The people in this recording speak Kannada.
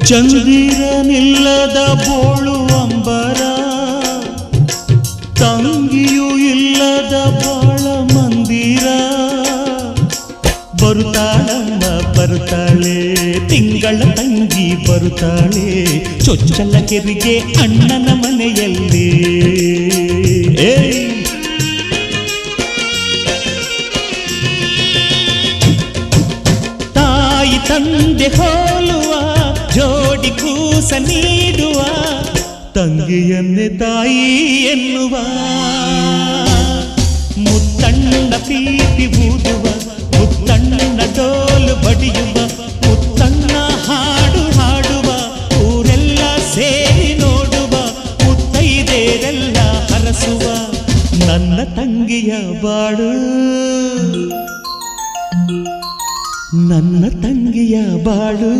ಚಂದಿರನಿಲ್ಲದ ಬೋಳು ಅಂಬರ, ತಂಗಿಯೂ ಇಲ್ಲದ ಬಾಳ ಮಂದಿರ. ಬರುತ್ತಾಳಮ್ಮ ಬರುತ್ತಾಳೆ, ತಿಂಗಳ ತಂಗಿ ಬರುತ್ತಾಳೆ, ಚೊಚ್ಚಲ ಕೆರಿಗೆ ಅಣ್ಣನ ಮನೆಯಲ್ಲಿ. ತಾಯಿ ತಂದೆ ಹೋಲುವ ಜೋಡಿ ಕೂಸ ನೀಡುವ, ತಂಗಿಯನ್ನೇ ತಾಯಿ ಎನ್ನುವ. ಮುತ್ತಣ್ಣ ಪ್ರೀತಿ ಊದುವ, ಮುತ್ತಣ್ಣ ಡೋಲು ಬಡಿಯುವ, ಮುತ್ತಣ್ಣ ಹಾಡು ಹಾಡುವ, ಊರೆಲ್ಲ ಸೇರಿ ನೋಡುವ, ಮುತ್ತೈದೆರೆಲ್ಲ ಹರಸುವ. ನನ್ನ ತಂಗಿಯ ಬಾಳು, ನನ್ನ ತಂಗಿಯ ಬಾಳು.